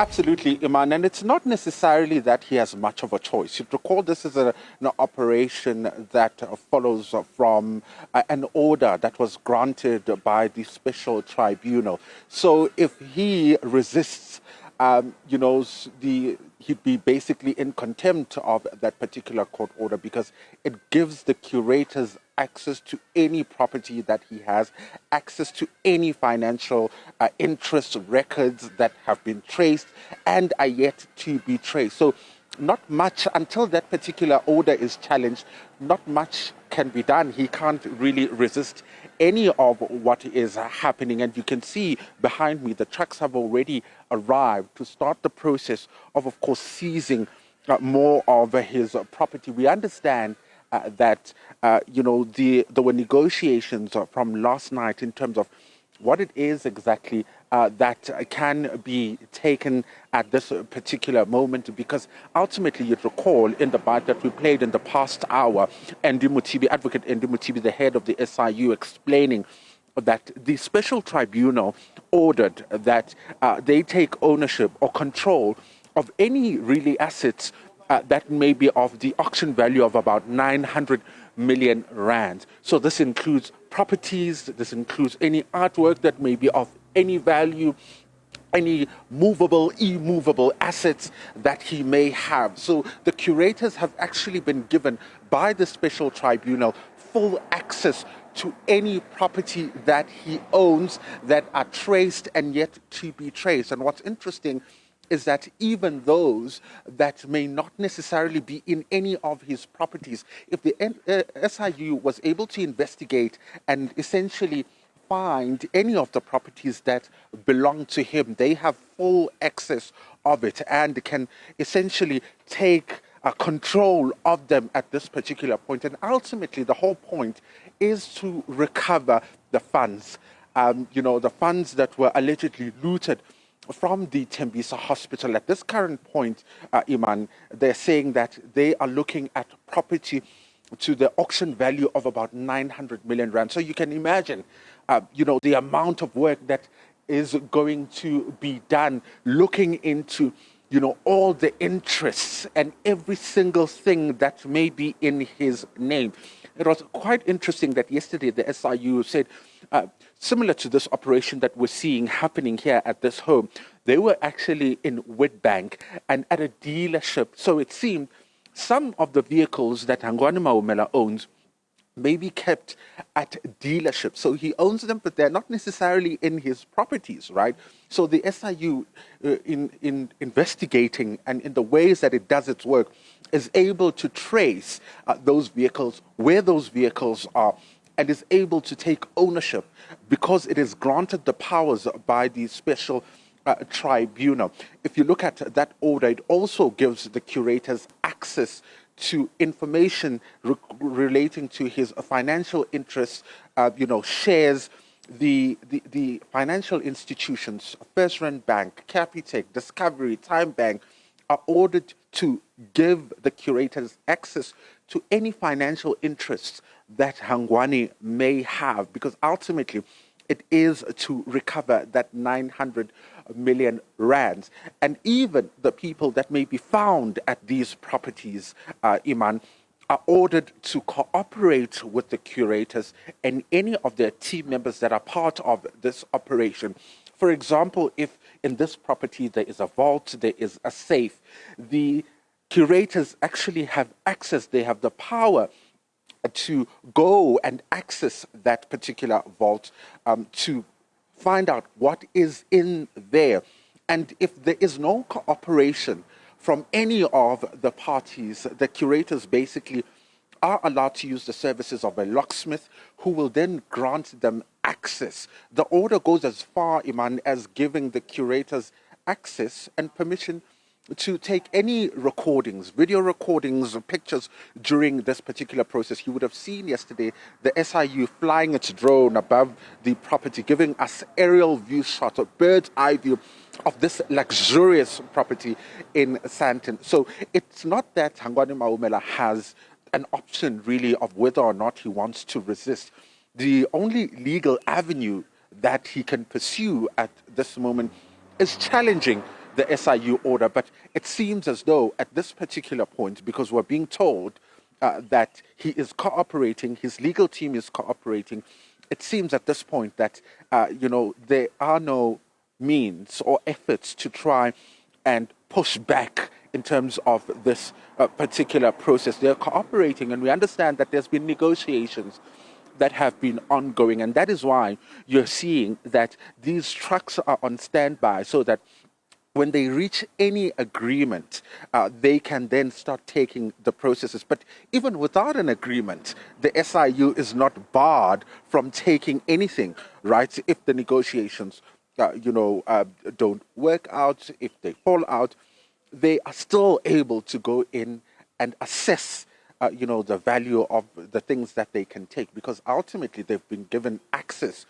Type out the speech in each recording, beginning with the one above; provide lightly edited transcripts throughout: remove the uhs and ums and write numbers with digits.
Absolutely, Iman, and it's not necessarily that he has much of a choice. You recall this is an operation that follows from an order that was granted by the special tribunal. So if he resists, he'd be basically in contempt of that particular court order because it gives the curators access to any property that he has, access to any financial interest records that have been traced and are yet to be traced. So not much, until that particular order is challenged, not much can be done. He can't really resist any of what is happening. And you can see behind me, the trucks have already arrived to start the process of course, seizing more of his property. We understand that, there were negotiations from last night in terms of what it is exactly that can be taken at this particular moment, because ultimately you'd recall in the bite that we played in the past hour, Advocate Andy Mutibi, the head of the SIU, explaining that the special tribunal ordered that they take ownership or control of any really assets that may be of the auction value of about 900 million rand. So this includes properties, this includes any artwork that may be of any value, any movable, immovable assets that he may have. So the curators have actually been given by the special tribunal full access to any property that he owns that are traced and yet to be traced. And what's interesting is that even those that may not necessarily be in any of his properties, if the SIU was able to investigate and essentially find any of the properties that belong to him, they have full access of it and can essentially take control of them at this particular point. And ultimately, the whole point is to recover the funds, the funds that were allegedly looted from the Tembisa hospital. At this current point, Iman, they're saying that they are looking at property to the auction value of about 900 million rand. So you can imagine, the amount of work that is going to be done looking into, all the interests and every single thing that may be in his name. It was quite interesting that yesterday the SIU said, similar to this operation that we're seeing happening here at this home, they were actually in Witbank and at a dealership. So it seemed some of the vehicles that Hangwani Maumela owns may be kept at dealerships. So he owns them, but they're not necessarily in his properties, right? So the SIU, in investigating and in the ways that it does its work, is able to trace those vehicles, where those vehicles are, and is able to take ownership because it is granted the powers by the special tribunal. If you look at that order, it also gives the curators access to information relating to his financial interests, shares. The financial institutions, First Rand Bank, Capitec, Discovery, Time Bank, are ordered to give the curators access to any financial interests that Hangwani may have, because ultimately it is to recover that 900 million rands. And even the people that may be found at these properties, Iman, are ordered to cooperate with the curators and any of their team members that are part of this operation. For example, if in this property there is a vault, there is a safe, the curators actually have access, they have the power to go and access that particular vault to find out what is in there. And if there is no cooperation from any of the parties, the curators basically are allowed to use the services of a locksmith who will then grant them access. The order goes as far, Iman, as giving the curators access and permission to take any recordings, video recordings, or pictures during this particular process. You would have seen yesterday the SIU flying its drone above the property, giving us aerial view shot, a bird's eye view of this luxurious property in Sandton. So it's not that Hangwani Maumela has an option really of whether or not he wants to resist. The only legal avenue that he can pursue at this moment is challenging the SIU order. But it seems as though at this particular point, because we're being told that he is cooperating, his legal team is cooperating, it seems at this point that, there are no means or efforts to try and push back in terms of this particular process. They're cooperating, and we understand that there's been negotiations that have been ongoing, and that is why you're seeing that these trucks are on standby so that when they reach any agreement, they can then start taking the processes. But even without an agreement, the SIU is not barred from taking anything, right? If the negotiations, don't work out, if they fall out, they are still able to go in and assess, the value of the things that they can take, because ultimately they've been given access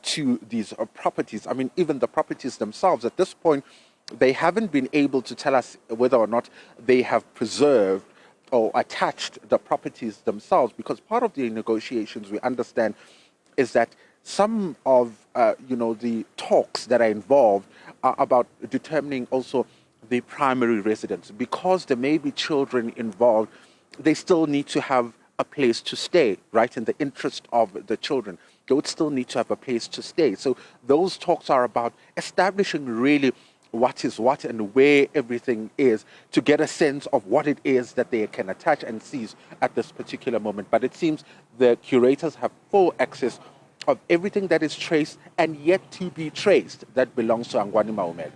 to these properties. I mean, even the properties themselves, at this point, they haven't been able to tell us whether or not they have preserved or attached the properties themselves, because part of the negotiations, we understand, is that some of the talks that are involved are about determining also the primary residence. Because there may be children involved, they still need to have a place to stay, right? In the interest of the children, they would still need to have a place to stay. So those talks are about establishing really what is what and where everything is, to get a sense of what it is that they can attach and seize at this particular moment. But it seems the curators have full access of everything that is traced and yet to be traced that belongs to Hangwani Maumela.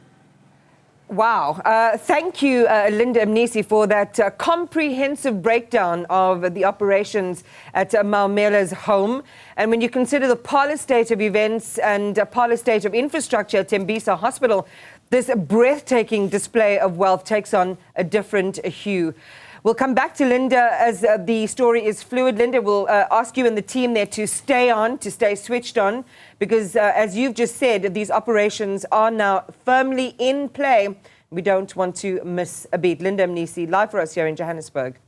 Wow. Thank you, Linda Mnisi, for that comprehensive breakdown of the operations at Maumela's home. And when you consider the parlous state of events and parlous state of infrastructure at Tembisa Hospital, this breathtaking display of wealth takes on a different hue. We'll come back to Linda as the story is fluid. Linda, we'll ask you and the team there to stay on, to stay switched on, because as you've just said, these operations are now firmly in play. We don't want to miss a beat. Linda Mnisi, live for us here in Johannesburg.